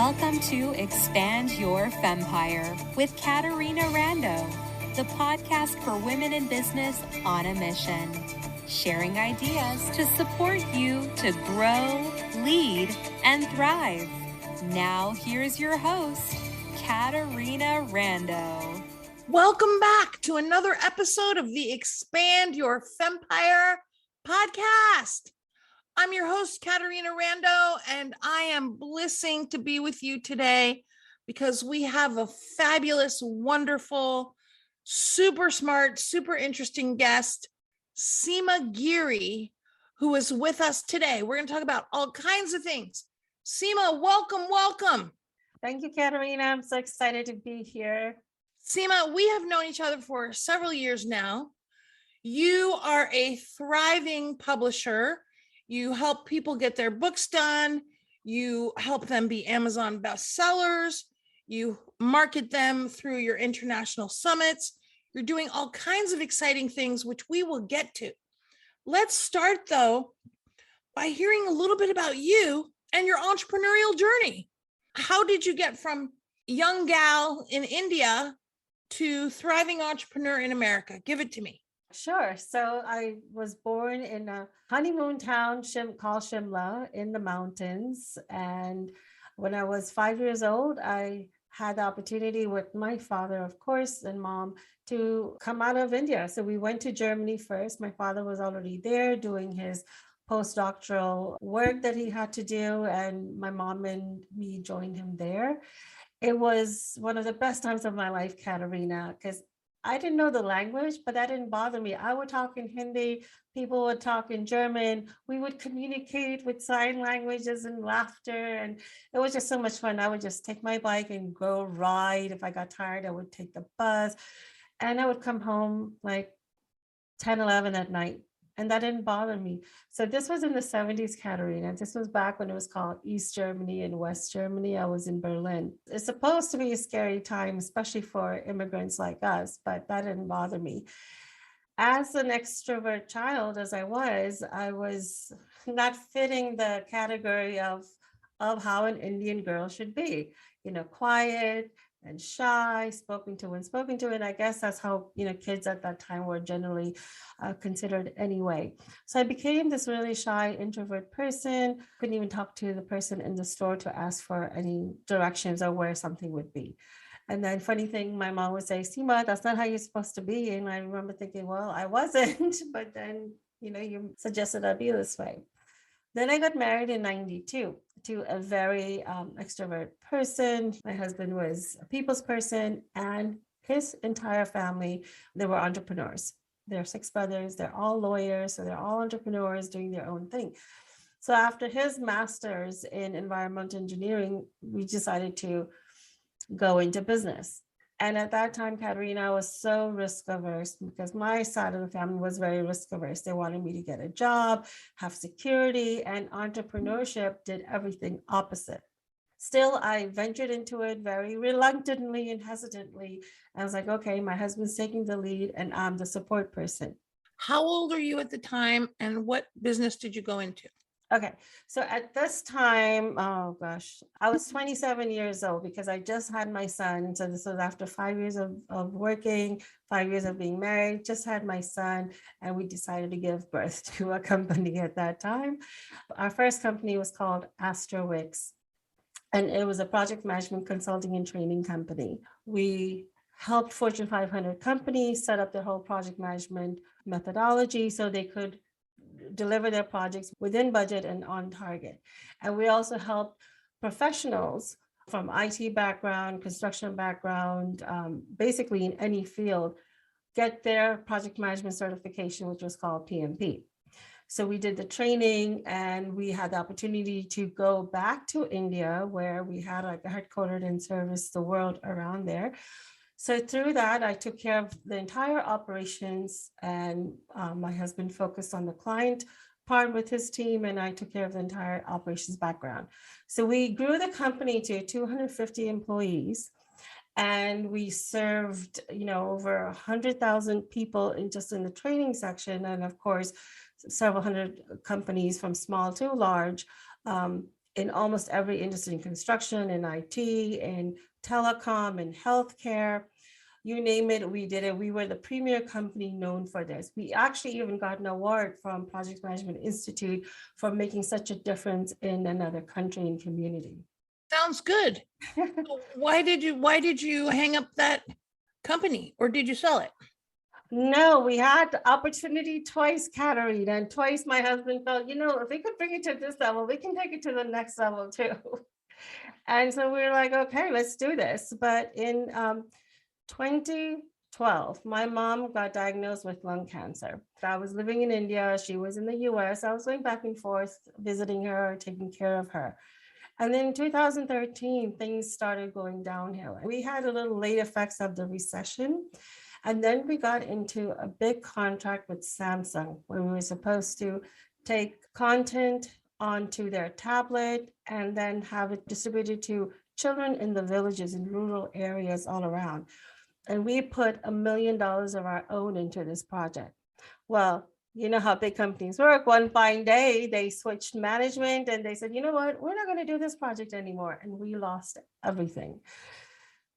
Welcome to Expand Your Fempire with Caterina Rando, the podcast for women in business on a mission, sharing ideas to support you to grow, lead, and thrive. Now, here's your host, Caterina Rando. Welcome back to another episode of the Expand Your Fempire podcast. I'm your host, Caterina Rando, and I am blessing to be with you today because we have a fabulous, wonderful, super smart, super interesting guest, Seema Giri, who is with us today. We're going to talk about all kinds of things. Seema, welcome. Thank you, Caterina. I'm so excited to be here. Seema, we have known each other for several years now. You are a thriving publisher. You help people get their books done. You help them be Amazon bestsellers. You market them through your international summits. You're doing all kinds of exciting things, which we will get to. Let's start, though, by hearing a little bit about you and your entrepreneurial journey. How did you get from young gal in India to thriving entrepreneur in America? Give it to me. Sure. So I was born in a honeymoon town called Shimla in the mountains. And when I was 5 years old, I had the opportunity with my father, of course, and mom to come out of India. So we went to Germany first. My father was already there doing his postdoctoral work that he had to do. And my mom and me joined him there. It was one of the best times of my life, Caterina, because I didn't know the language, but that didn't bother me. I would talk in Hindi, people would talk in German. We would communicate with sign languages and laughter. And it was just so much fun. I would just take my bike and go ride. If I got tired, I would take the bus. And I would come home like 10, 11 at night. And that didn't bother me. So this was in the 70s, Caterina. This was back when it was called East Germany and West Germany. I was in Berlin. It's supposed to be a scary time, especially for immigrants like us, but that didn't bother me. As an extrovert child, as I was not fitting the category of how an Indian girl should be, quiet and shy, spoken to. And I guess that's how, kids at that time were generally considered anyway. So I became this really shy introvert person, couldn't even talk to the person in the store to ask for any directions or where something would be. And then funny thing, my mom would say, Seema, that's not how you're supposed to be. And I remember thinking, well, I wasn't, but then, you suggested I be this way. Then I got married in 92 to a very extrovert person. My husband was a people's person, and his entire family, they were entrepreneurs. There are 6 brothers. They're all lawyers. So they're all entrepreneurs doing their own thing. So after his master's in environmental engineering, we decided to go into business. And at that time, Caterina, was so risk averse because my side of the family was very risk averse. They wanted me to get a job, have security, and entrepreneurship did everything opposite. Still, I ventured into it very reluctantly and hesitantly. I was like, okay, my husband's taking the lead and I'm the support person. How old are you at the time and what business did you go into? Okay, so at this time, oh gosh, I was 27 years old because I just had my son. So this was after 5 years of working, 5 years of being married, just had my son, and we decided to give birth to a company at that time. Our first company was called Astrowix, and it was a project management consulting and training company. We helped Fortune 500 companies set up their whole project management methodology so they could deliver their projects within budget and on target. And we also help professionals from IT background, construction background, basically in any field, get their project management certification, which was called PMP. So we did the training and we had the opportunity to go back to India where we had like a headquartered and service the world around there. So through that, I took care of the entire operations, and my husband focused on the client part with his team, and I took care of the entire operations background. So we grew the company to 250 employees, and we served, over 100,000 people in the training section, and of course, several hundred companies from small to large in almost every industry, in construction, in IT, in telecom, in healthcare. You name it, we did it. We were the premier company known for this. We actually even got an award from Project Management Institute for making such a difference in another country and community. Sounds good. Why did you hang up that company, or did you sell it? No, we had the opportunity twice, Caterina, and twice my husband felt, if we could bring it to this level, we can take it to the next level too. And so we were like, okay, let's do this. But in 2012, my mom got diagnosed with lung cancer. I was living in India. She was in the US. I was going back and forth, visiting her, taking care of her. And then in 2013, things started going downhill. We had a little late effects of the recession. And then we got into a big contract with Samsung where we were supposed to take content onto their tablet and then have it distributed to children in the villages and rural areas all around. And we put $1 million of our own into this project. Well, you know how big companies work. One fine day, they switched management and they said, you know what, we're not going to do this project anymore. And we lost everything.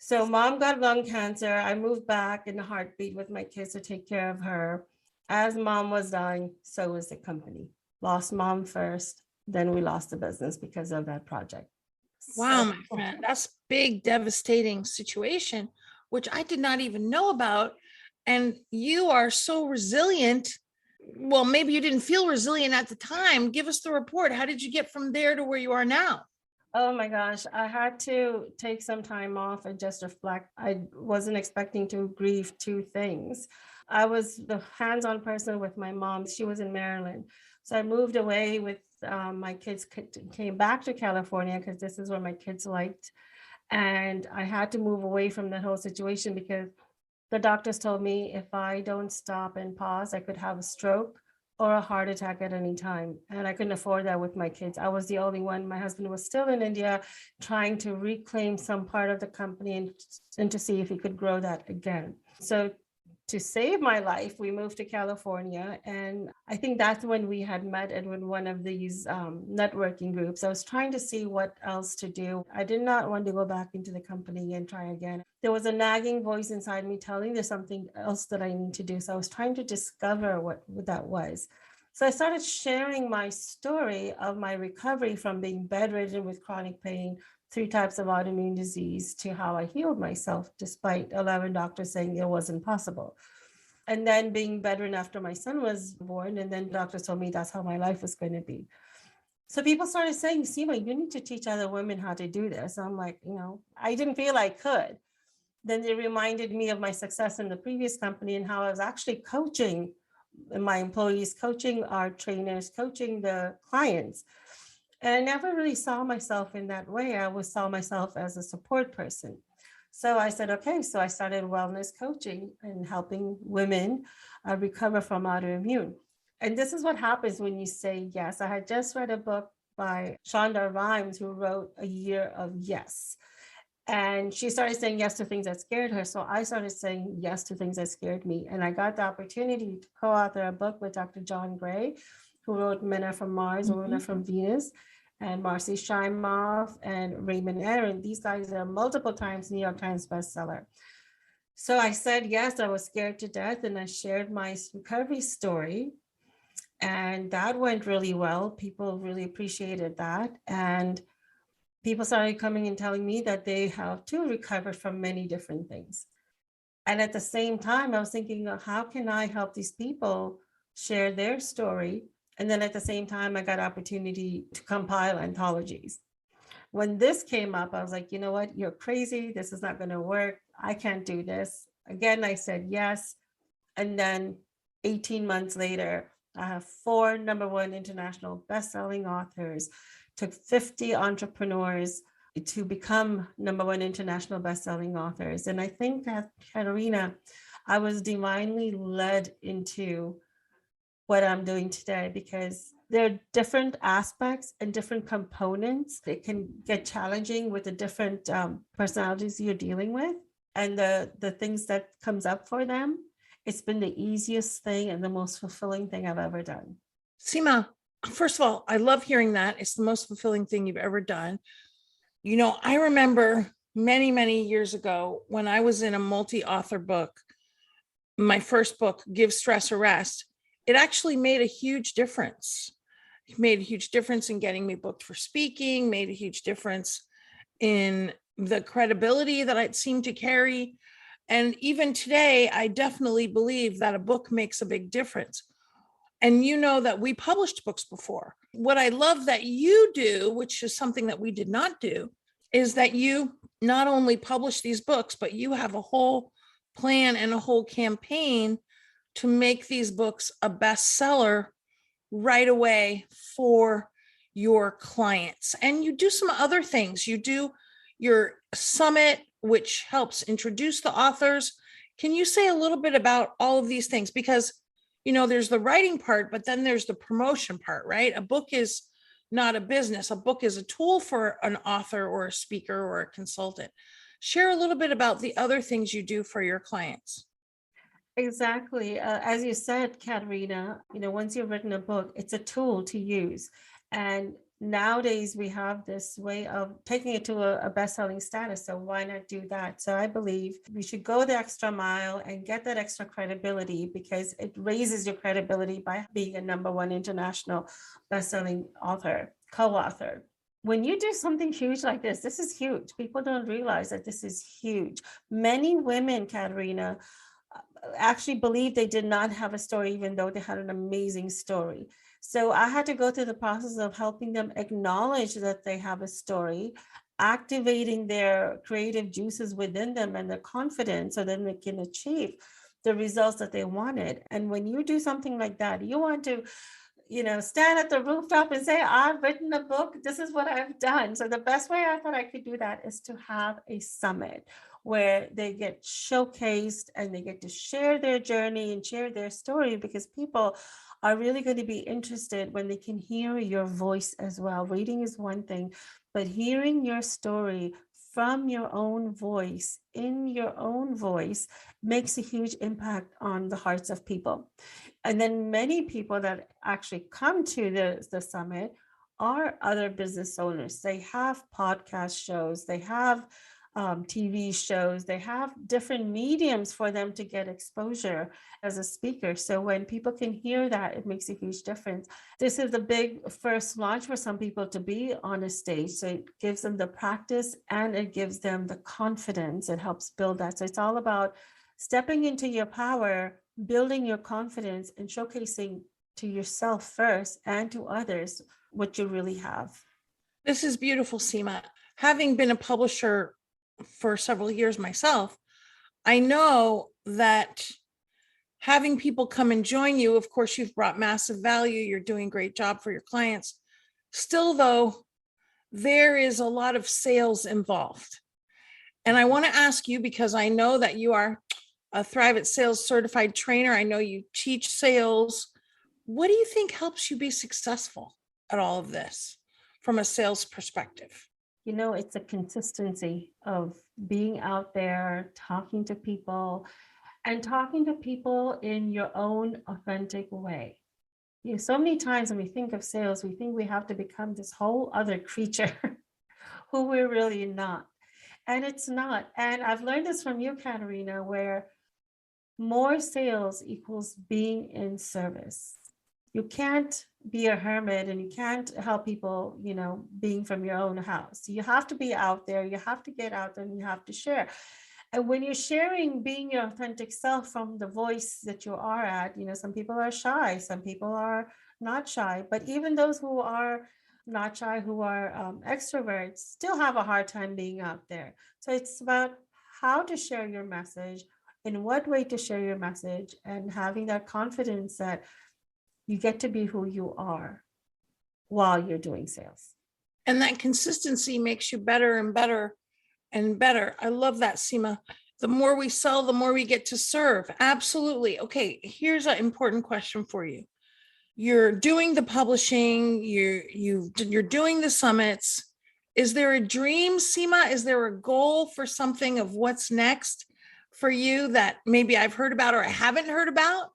So mom got lung cancer. I moved back in a heartbeat with my kids to take care of her. As mom was dying, so was the company. Lost mom first, then we lost the business because of that project. Wow, my friend, that's big, devastating situation, which I did not even know about. And you are so resilient. Well, maybe you didn't feel resilient at the time. Give us the report. How did you get from there to where you are now? Oh my gosh, I had to take some time off and just reflect. I wasn't expecting to grieve two things. I was the hands-on person with my mom. She was in Maryland. So I moved away with my kids, came back to California because this is where my kids liked. And I had to move away from that whole situation because the doctors told me if I don't stop and pause, I could have a stroke or a heart attack at any time. And I couldn't afford that with my kids. I was the only one. My husband was still in India trying to reclaim some part of the company and to see if he could grow that again. So to save my life, we moved to California. And I think that's when we had met in one of these networking groups. I was trying to see what else to do. I did not want to go back into the company and try again. There was a nagging voice inside me telling there's something else that I need to do. So I was trying to discover what that was. So I started sharing my story of my recovery from being bedridden with chronic pain, 3 types of autoimmune disease, to how I healed myself despite 11 doctors saying it wasn't possible. And then being bedridden after my son was born, and then doctors told me that's how my life was going to be. So people started saying, Seema, you need to teach other women how to do this. I'm like, I didn't feel I could. Then they reminded me of my success in the previous company and how I was actually coaching my employees, coaching our trainers, coaching the clients. And I never really saw myself in that way. I always saw myself as a support person. So I said, okay, so I started wellness coaching and helping women recover from autoimmune. And this is what happens when you say yes. I had just read a book by Shonda Rhimes, who wrote A Year of Yes. And she started saying yes to things that scared her. So I started saying yes to things that scared me. And I got the opportunity to co-author a book with Dr. John Gray, who wrote Men Are From Mars, Women Are From Venus, and Marcy Shimoff and Raymond Aaron. These guys are multiple times New York Times bestseller. So I said yes, I was scared to death, and I shared my recovery story. And that went really well. People really appreciated that. And people started coming and telling me that they have too recovered from many different things. And at the same time, I was thinking, how can I help these people share their story? And then at the same time, I got opportunity to compile anthologies. When this came up, I was like, you know what? You're crazy. This is not going to work. I can't do this. Again, I said yes. And then 18 months later, I have 4 #1 international best-selling authors, took 50 entrepreneurs to become #1 international best-selling authors. And I think that, Caterina, I was divinely led into what I'm doing today, because there are different aspects and different components. It can get challenging with the different personalities you're dealing with and the things that comes up for them. It's been the easiest thing and the most fulfilling thing I've ever done. Seema, first of all, I love hearing that. It's the most fulfilling thing you've ever done. I remember many, many years ago when I was in a multi-author book, my first book, Give Stress a Rest, it actually made a huge difference. It made a huge difference in getting me booked for speaking, made a huge difference in the credibility that I'd seemed to carry. And even today, I definitely believe that a book makes a big difference. And that we published books before. What I love that you do, which is something that we did not do, is that you not only publish these books, but you have a whole plan and a whole campaign to make these books a bestseller right away for your clients. And you do some other things. You do your summit, which helps introduce the authors. Can you say a little bit about all of these things? Because there's the writing part, but then there's the promotion part, right? A book is not a business. A book is a tool for an author or a speaker or a consultant. Share a little bit about the other things you do for your clients. Exactly. As you said, Caterina, once you've written a book, it's a tool to use. And nowadays we have this way of taking it to a best-selling status. So why not do that? So I believe we should go the extra mile and get that extra credibility, because it raises your credibility by being a #1 international best-selling author, co-author. When you do something huge like this is huge. People don't realize that this is huge. Many women, Caterina, actually believe they did not have a story, even though they had an amazing story. So I had to go through the process of helping them acknowledge that they have a story, activating their creative juices within them and their confidence, so then they can achieve the results that they wanted. And when you do something like that, you want to stand at the rooftop and say, I've written a book. This is what I've done. So the best way I thought I could do that is to have a summit where they get showcased and they get to share their journey and share their story, because people are really going to be interested when they can hear your voice as well. Reading is one thing, but hearing your story from your own voice, in your own voice, makes a huge impact on the hearts of people. And then many people that actually come to the summit are other business owners. They have podcast shows, they have TV shows, they have different mediums for them to get exposure as a speaker. So when people can hear that, it makes a huge difference. This is the big first launch for some people to be on a stage. So it gives them the practice and it gives them the confidence. It helps build that. So it's all about stepping into your power, building your confidence, and showcasing to yourself first and to others what you really have. This is beautiful, Seema. Having been a publisher for several years myself, I know that having people come and join you, of course, you've brought massive value. You're doing a great job for your clients. Still, though, there is a lot of sales involved. And I want to ask you, because I know that you are a Thrive at Sales certified trainer. I know you teach sales. What do you think helps you be successful at all of this from a sales perspective? It's a consistency of being out there, talking to people, and talking to people in your own authentic way. So many times when we think of sales, we think we have to become this whole other creature who we're really not. And it's not. And I've learned this from you, Caterina, where more sales equals being in service. You can't be a hermit and you can't help people, being from your own house. You have to be out there, you have to get out there, and you have to share. And when you're sharing, being your authentic self from the voice that you are at, some people are shy, some people are not shy, but even those who are not shy, who are extroverts, still have a hard time being out there. So it's about how to share your message, in what way to share your message, and having that confidence that you get to be who you are while you're doing sales. And that consistency makes you better and better and better. I love that, Seema. The more we sell, the more we get to serve. Absolutely. Okay, here's an important question for you. You're doing the publishing, you're doing the summits. Is there a dream, Seema? Is there a goal for something of what's next for you that maybe I've heard about or I haven't heard about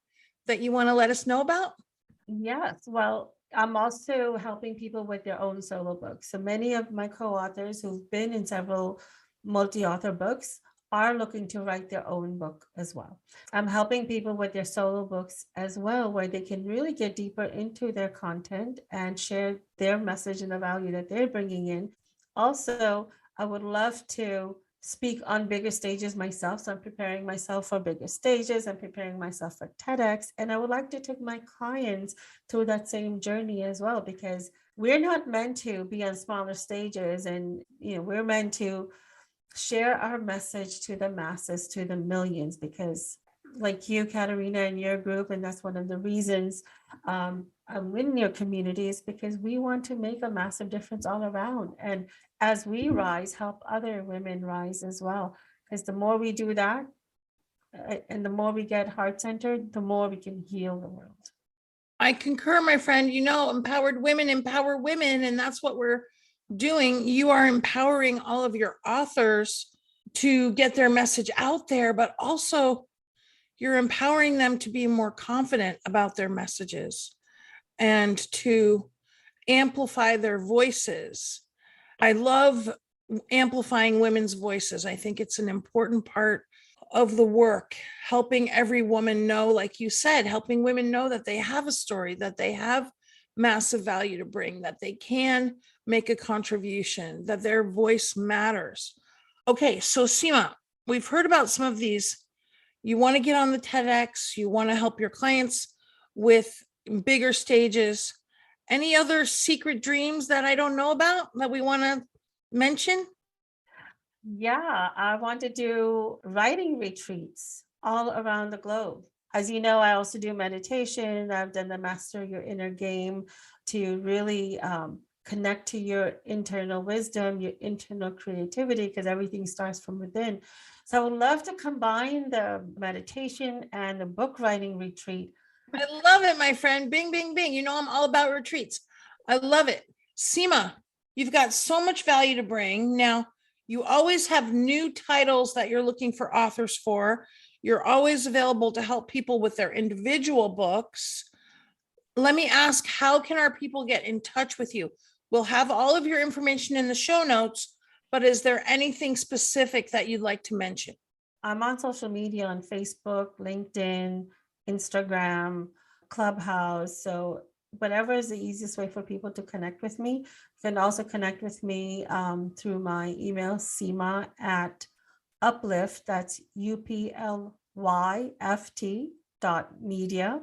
that you want to let us know about? Yes. Well, I'm also helping people with their own solo books. So many of my co-authors who've been in several multi-author books are looking to write their own book as well. I'm helping people with their solo books as well, where they can really get deeper into their content and share their message and the value that they're bringing in. Also, I would love to speak on bigger stages myself. So I'm preparing myself for bigger stages. I'm preparing myself for TEDx. And I would like to take my clients through that same journey as well, because we're not meant to be on smaller stages. And, we're meant to share our message to the masses, to the millions, because like you, Caterina, and your group, and that's one of the reasons I'm in your communities, because we want to make a massive difference all around. And as we rise, help other women rise as well. Because the more we do that, and the more we get heart-centered, the more we can heal the world. I concur, my friend. Empowered women empower women, and that's what we're doing. You are empowering all of your authors to get their message out there, but also you're empowering them to be more confident about their messages and to amplify their voices. I love amplifying women's voices. I think it's an important part of the work, helping every woman know, like you said, helping women know that they have a story, that they have massive value to bring, that they can make a contribution, that their voice matters. Okay, so Seema, we've heard about some of these. You want to get on the TEDx, you want to help your clients with bigger stages. Any other secret dreams that I don't know about that we want to mention? Yeah, I want to do writing retreats all around the globe. As you know, I also do meditation. I've done the Master Your Inner Game to really connect to your internal wisdom, your internal creativity, because everything starts from within. So I would love to combine the meditation and the book writing retreat. I love it, my friend. Bing, bing, bing. I'm all about retreats. I love it. Seema, you've got so much value to bring. Now, you always have new titles that you're looking for authors for. You're always available to help people with their individual books. Let me ask, how can our people get in touch with you? We'll have all of your information in the show notes, but is there anything specific that you'd like to mention? I'm on social media on Facebook, LinkedIn, Instagram, Clubhouse. So whatever is the easiest way for people to connect with me. You can also connect with me through my email, Seema at uplift, that's UPLYFT.media,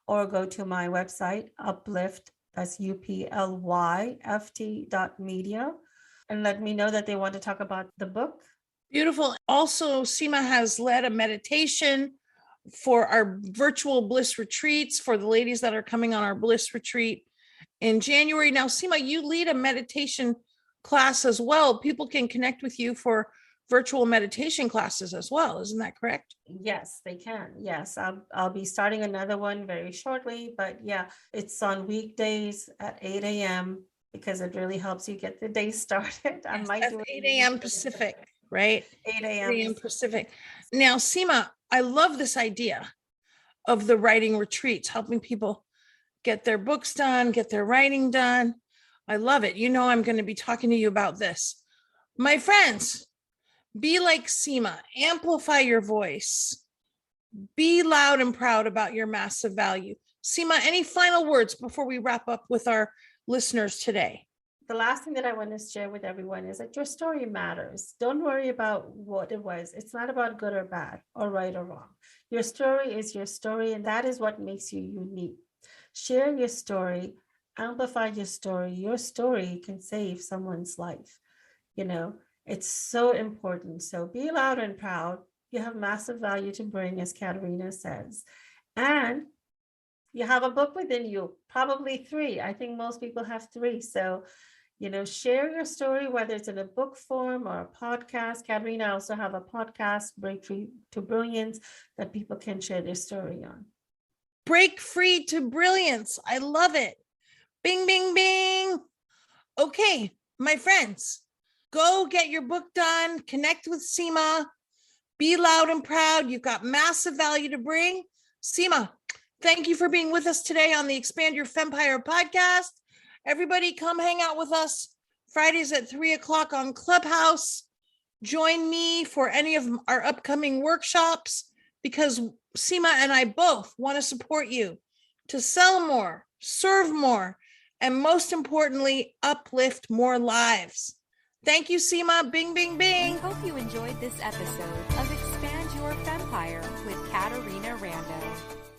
or go to my website, uplift, that's UPLYFT.media, and let me know that they want to talk about the book. Beautiful. Also, Seema has led a meditation for our virtual bliss retreats for the ladies that are coming on our bliss retreat in January. Now, Seema, you lead a meditation class as well. People can connect with you for virtual meditation classes as well. Isn't that correct? Yes, they can. Yes, I'll be starting another one very shortly, but yeah, it's on weekdays at 8 a.m. because it really helps you get the day started. I might do 8 a.m. Pacific, right? 8 8 a.m. a.m. Pacific. Now, Seema, I love this idea of the writing retreats, helping people get their books done, get their writing done. I love it. I'm going to be talking to you about this. My friends, be like Seema, amplify your voice, be loud and proud about your massive value. Seema, any final words before we wrap up with our listeners today? The last thing that I want to share with everyone is that your story matters. Don't worry about what it was. It's not about good or bad or right or wrong. Your story is your story, and that is what makes you unique. Share your story, amplify your story. Your story can save someone's life. It's so important. So be loud and proud. You have massive value to bring, as Caterina says. And you have a book within you, probably 3. I think most people have 3. So, share your story, whether it's in a book form or a podcast. Caterina also have a podcast, Break Free to Brilliance, that people can share their story on. Break free to brilliance. I love it. Bing, bing, bing. Okay, my friends, go get your book done. Connect with Seema. Be loud and proud. You've got massive value to bring. Seema, Thank you for being with us today on the Expand Your Fempire podcast. Everybody come hang out with us Fridays at 3:00 on Clubhouse. Join me for any of our upcoming workshops because Seema and I both want to support you to sell more, serve more, and most importantly, uplift more lives. Thank you, Seema. Bing, bing, bing. We hope you enjoyed this episode of Expand Your Fempire with Caterina Rando.